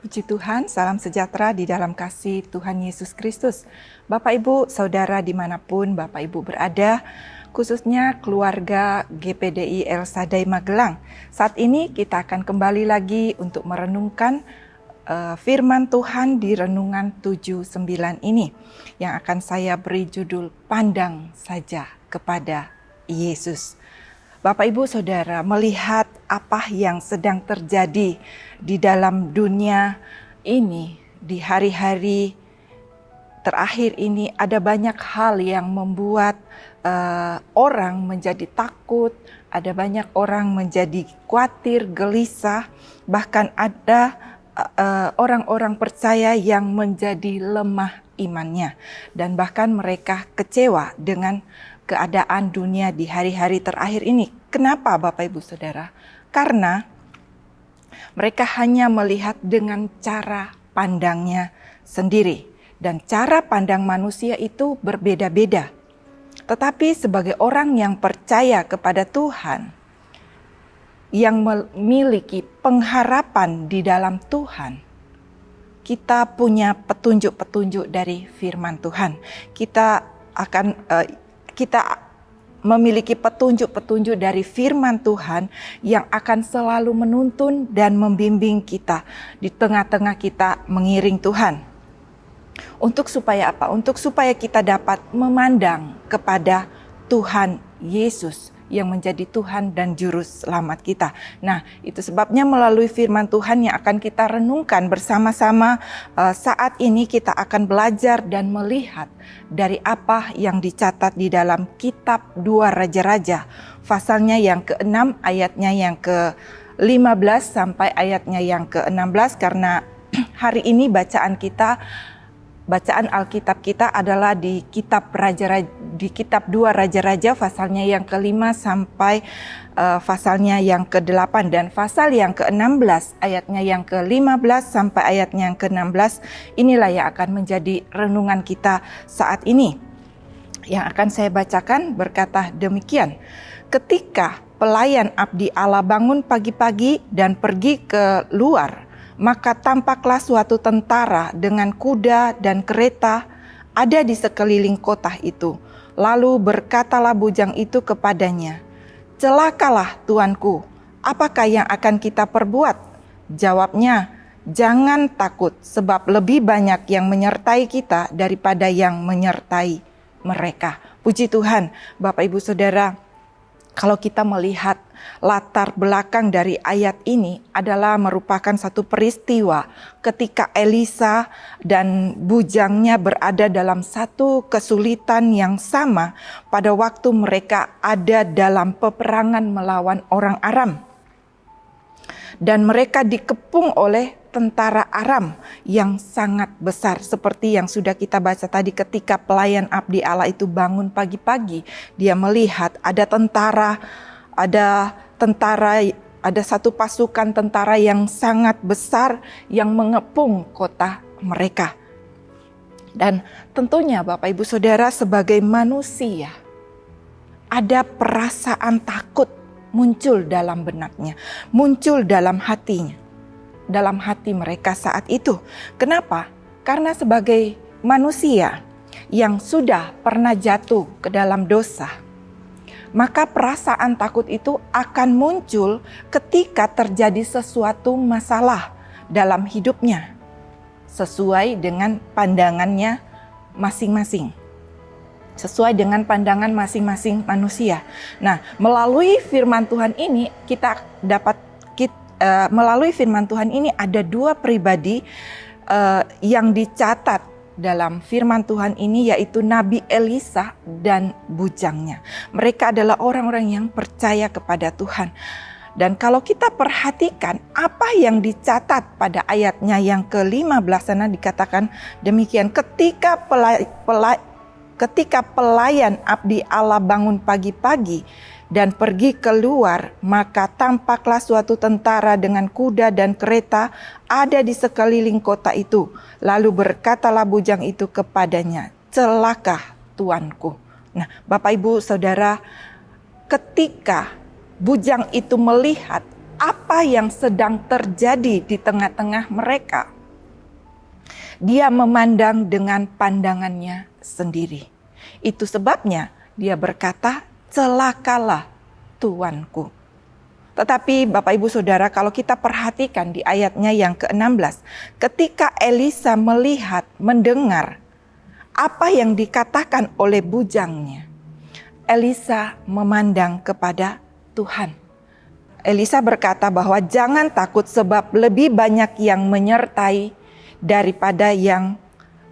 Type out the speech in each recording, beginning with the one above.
Puji Tuhan, salam sejahtera di dalam kasih Tuhan Yesus Kristus. Bapak Ibu, Saudara dimanapun Bapak Ibu berada, khususnya keluarga GPDI El Shaddai Magelang. Saat ini kita akan kembali lagi untuk merenungkan firman Tuhan di Renungan 79 ini, yang akan saya beri judul Pandang Saja Kepada Yesus. Bapak Ibu Saudara, melihat apa yang sedang terjadi di dalam dunia ini, di hari-hari terakhir ini, ada banyak hal yang membuat orang menjadi takut, ada banyak orang menjadi khawatir, gelisah, bahkan ada orang-orang percaya yang menjadi lemah imannya, dan bahkan mereka kecewa dengan keadaan dunia di hari-hari terakhir ini. Kenapa Bapak Ibu Saudara? Karena mereka hanya melihat dengan cara pandangnya sendiri. Dan cara pandang manusia itu berbeda-beda. Tetapi sebagai orang yang percaya kepada Tuhan, yang memiliki pengharapan di dalam Tuhan, kita punya petunjuk-petunjuk dari firman Tuhan. Kita memiliki petunjuk-petunjuk dari firman Tuhan yang akan selalu menuntun dan membimbing kita di tengah-tengah kita mengiring Tuhan. Untuk supaya apa? Untuk supaya kita dapat memandang kepada Tuhan Yesus yang menjadi Tuhan dan Juru Selamat kita. Nah, itu sebabnya melalui firman Tuhan yang akan kita renungkan bersama-sama saat ini, kita akan belajar dan melihat dari apa yang dicatat di dalam kitab 2 Raja-Raja, pasalnya yang ke-6, ayatnya yang ke-15 sampai ayatnya yang ke-16, karena hari ini bacaan Alkitab kita adalah di kitab 2 Raja-Raja, pasalnya yang ke-5 sampai pasalnya yang ke-8, dan pasal yang ke-16 ayatnya yang ke-15 sampai ayatnya yang ke-16 inilah yang akan menjadi renungan kita saat ini. Yang akan saya bacakan berkata demikian: ketika pelayan abdi Allah bangun pagi-pagi dan pergi ke luar, maka tampaklah suatu tentara dengan kuda dan kereta ada di sekeliling kota itu. Lalu berkatalah bujang itu kepadanya, "Celakalah tuanku, apakah yang akan kita perbuat?" Jawabnya, "Jangan takut, sebab lebih banyak yang menyertai kita daripada yang menyertai mereka." Puji Tuhan, Bapak Ibu Saudara, kalau kita melihat latar belakang dari ayat ini adalah merupakan satu peristiwa ketika Elisa dan bujangnya berada dalam satu kesulitan yang sama pada waktu mereka ada dalam peperangan melawan orang Aram. Dan mereka dikepung oleh tentara Aram yang sangat besar, seperti yang sudah kita baca tadi. Ketika pelayan abdi Allah itu bangun pagi-pagi, dia melihat ada satu pasukan tentara yang sangat besar yang mengepung kota mereka. Dan tentunya Bapak Ibu Saudara, sebagai manusia ada perasaan takut muncul dalam benaknya, muncul dalam hatinya, dalam hati mereka saat itu. Kenapa? Karena sebagai manusia yang sudah pernah jatuh ke dalam dosa, maka perasaan takut itu akan muncul ketika terjadi sesuatu masalah dalam hidupnya, sesuai dengan pandangannya masing-masing, sesuai dengan pandangan masing-masing manusia. Nah, melalui firman Tuhan ini melalui firman Tuhan ini ada dua pribadi yang dicatat dalam firman Tuhan ini, yaitu Nabi Elisa dan bujangnya. Mereka adalah orang-orang yang percaya kepada Tuhan. Dan kalau kita perhatikan apa yang dicatat pada ayatnya yang ke-15 sana, dikatakan demikian: ketika pelayan abdi Allah bangun pagi-pagi dan pergi keluar, maka tampaklah suatu tentara dengan kuda dan kereta ada di sekeliling kota itu. Lalu berkatalah bujang itu kepadanya, celaka tuanku. Nah, Bapak Ibu Saudara, ketika bujang itu melihat apa yang sedang terjadi di tengah-tengah mereka, dia memandang dengan pandangannya sendiri. Itu sebabnya dia berkata, celakalah tuanku. Tetapi Bapak Ibu Saudara, kalau kita perhatikan di ayatnya yang ke-16, ketika Elisa melihat, mendengar apa yang dikatakan oleh bujangnya, Elisa memandang kepada Tuhan. Elisa berkata bahwa jangan takut sebab lebih banyak yang menyertai daripada yang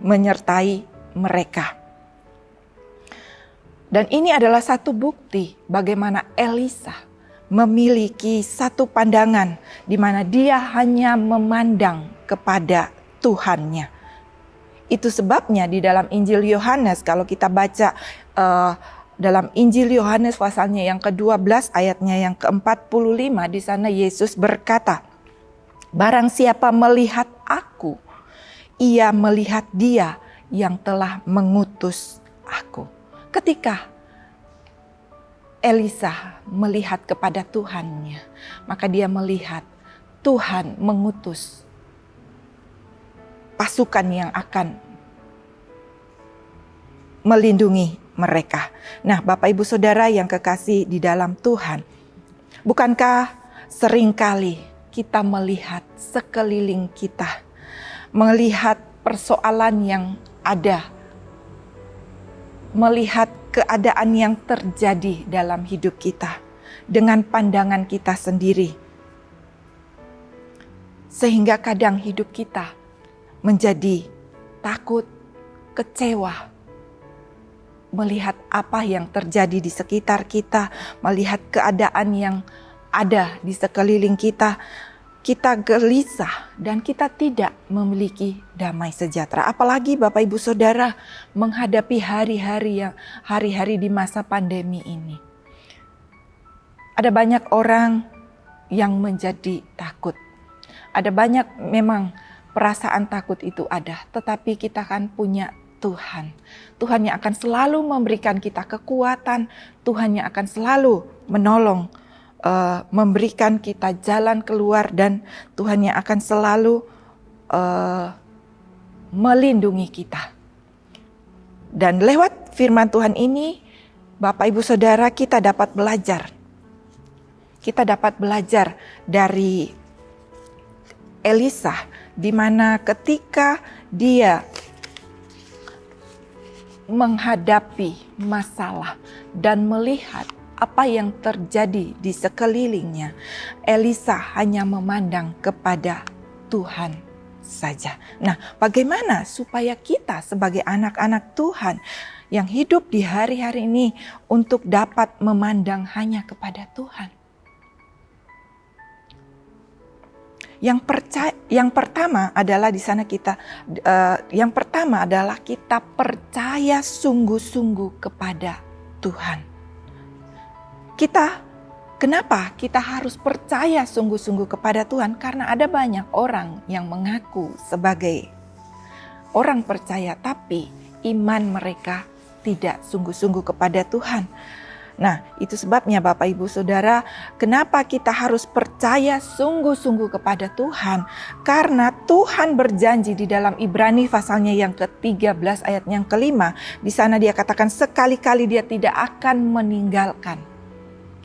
menyertai mereka. Dan ini adalah satu bukti bagaimana Elisa memiliki satu pandangan di mana dia hanya memandang kepada Tuhannya. Itu sebabnya di dalam Injil Yohanes, kalau kita baca dalam Injil Yohanes pasalnya yang ke-12 ayatnya yang ke-45, di sana Yesus berkata, barang siapa melihat aku, ia melihat Dia yang telah mengutus aku. Ketika Elisa melihat kepada Tuhannya, maka dia melihat Tuhan mengutus pasukan yang akan melindungi mereka. Nah, Bapak Ibu Saudara yang kekasih di dalam Tuhan, bukankah seringkali kita melihat sekeliling kita, melihat persoalan yang ada, melihat keadaan yang terjadi dalam hidup kita dengan pandangan kita sendiri, sehingga kadang hidup kita menjadi takut, kecewa, melihat apa yang terjadi di sekitar kita, melihat keadaan yang ada di sekeliling kita. Kita gelisah dan kita tidak memiliki damai sejahtera. Apalagi Bapak Ibu Saudara menghadapi hari-hari di masa pandemi ini. Ada banyak orang yang menjadi takut. Ada banyak memang perasaan takut itu ada. Tetapi kita kan punya Tuhan. Tuhan yang akan selalu memberikan kita kekuatan. Tuhan yang akan selalu menolong, memberikan kita jalan keluar, dan Tuhan yang akan selalu melindungi kita. Dan lewat firman Tuhan ini, Bapak Ibu Saudara, kita dapat belajar. Kita dapat belajar dari Elisa, di mana ketika dia menghadapi masalah dan melihat apa yang terjadi di sekelilingnya, Elisa hanya memandang kepada Tuhan saja. Nah, bagaimana supaya kita sebagai anak-anak Tuhan yang hidup di hari-hari ini untuk dapat memandang hanya kepada Tuhan? Yang pertama adalah di sana kita percaya sungguh-sungguh kepada Tuhan. Kenapa kita harus percaya sungguh-sungguh kepada Tuhan? Karena ada banyak orang yang mengaku sebagai orang percaya, tapi iman mereka tidak sungguh-sungguh kepada Tuhan. Nah, itu sebabnya Bapak Ibu Saudara, kenapa kita harus percaya sungguh-sungguh kepada Tuhan? Karena Tuhan berjanji di dalam Ibrani pasalnya yang ke-13 ayat yang ke-5, di sana dia katakan sekali-kali dia tidak akan meninggalkan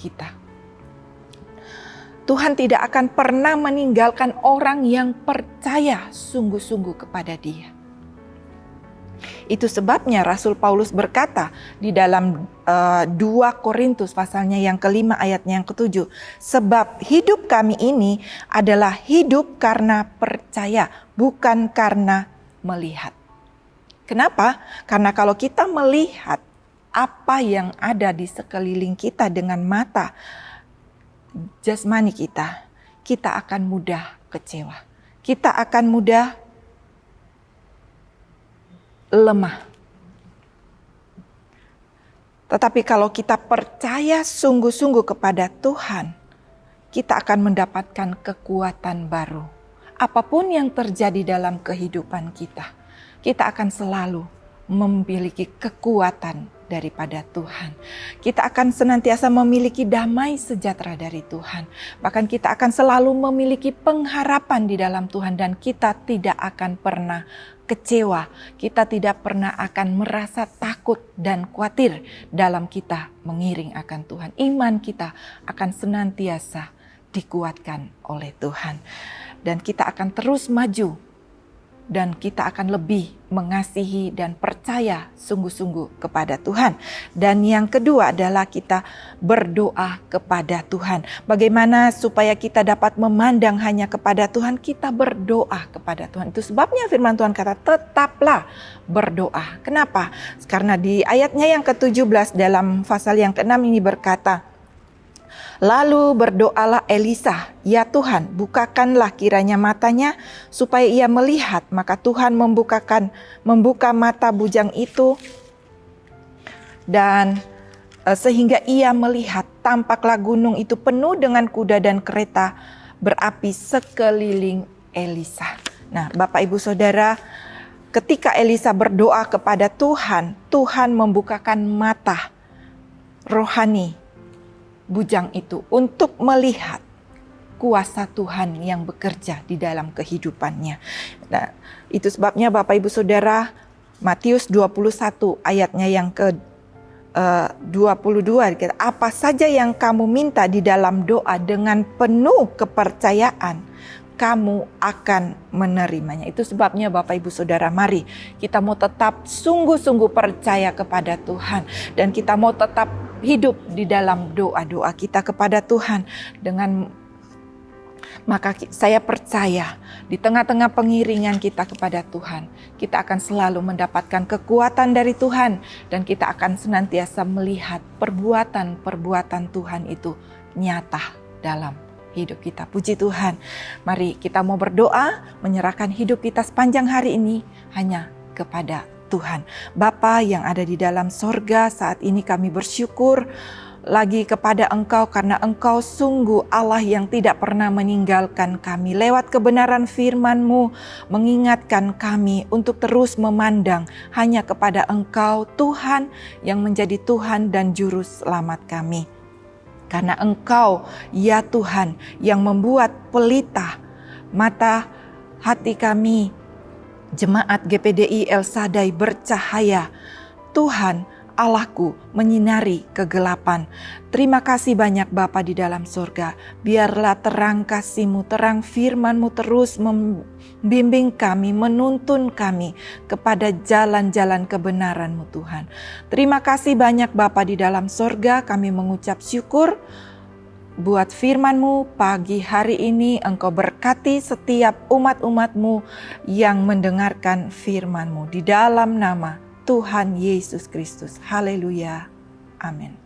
kita. Tuhan tidak akan pernah meninggalkan orang yang percaya sungguh-sungguh kepada Dia. Itu sebabnya Rasul Paulus berkata di dalam 2 Korintus pasalnya yang ke-5 ayatnya yang ke-7, sebab hidup kami ini adalah hidup karena percaya, bukan karena melihat. Kenapa? Karena kalau kita melihat apa yang ada di sekeliling kita dengan mata jasmani kita, kita akan mudah kecewa. Kita akan mudah lemah. Tetapi kalau kita percaya sungguh-sungguh kepada Tuhan, kita akan mendapatkan kekuatan baru. Apapun yang terjadi dalam kehidupan kita, kita akan selalu memiliki kekuatan daripada Tuhan. Kita akan senantiasa memiliki damai sejahtera dari Tuhan. Bahkan kita akan selalu memiliki pengharapan di dalam Tuhan dan kita tidak akan pernah kecewa. Kita tidak pernah akan merasa takut dan khawatir dalam kita mengiring akan Tuhan. Iman kita akan senantiasa dikuatkan oleh Tuhan. Dan kita akan terus maju. Dan kita akan lebih mengasihi dan percaya sungguh-sungguh kepada Tuhan. Dan yang kedua adalah kita berdoa kepada Tuhan. Bagaimana supaya kita dapat memandang hanya kepada Tuhan, kita berdoa kepada Tuhan. Itu sebabnya firman Tuhan kata, tetaplah berdoa. Kenapa? Karena di ayatnya yang ke-17 dalam pasal yang ke-6 ini berkata, lalu berdoalah Elisa, ya Tuhan, bukakanlah kiranya matanya supaya ia melihat. Maka Tuhan membuka mata bujang itu dan sehingga ia melihat, tampaklah gunung itu penuh dengan kuda dan kereta berapi sekeliling Elisa. Nah, Bapak Ibu Saudara, ketika Elisa berdoa kepada Tuhan, Tuhan membukakan mata rohani bujang itu untuk melihat kuasa Tuhan yang bekerja di dalam kehidupannya. Nah, itu sebabnya Bapak Ibu Saudara, Matius 21 ayatnya yang ke-22, apa saja yang kamu minta di dalam doa dengan penuh kepercayaan, kamu akan menerimanya. Itu sebabnya Bapak Ibu Saudara, mari kita mau tetap sungguh-sungguh percaya kepada Tuhan. Dan kita mau tetap hidup di dalam doa-doa kita kepada Tuhan. Maka saya percaya di tengah-tengah pengiringan kita kepada Tuhan, kita akan selalu mendapatkan kekuatan dari Tuhan. Dan kita akan senantiasa melihat perbuatan-perbuatan Tuhan itu nyata dalam hidup kita. Puji Tuhan. Mari kita mau berdoa, menyerahkan hidup kita sepanjang hari ini hanya kepada Tuhan. Bapa yang ada di dalam sorga, saat ini kami bersyukur lagi kepada Engkau karena Engkau sungguh Allah yang tidak pernah meninggalkan kami. Lewat kebenaran firman-Mu mengingatkan kami untuk terus memandang hanya kepada Engkau, Tuhan yang menjadi Tuhan dan Juru Selamat kami. Karena Engkau, ya Tuhan, yang membuat pelita mata hati kami, Jemaat GPDI El Shaddai bercahaya. Tuhan Allahku menyinari kegelapan. Terima kasih banyak Bapa di dalam surga. Biarlah terang kasih-Mu, terang firman-Mu terus membimbing kami, menuntun kami kepada jalan-jalan kebenaran-Mu Tuhan. Terima kasih banyak Bapa di dalam surga. Kami mengucap syukur buat firman-Mu pagi hari ini. Engkau berkati setiap umat-umat-Mu yang mendengarkan firman-Mu. Di dalam nama Tuhan Yesus Kristus. Haleluya. Amin.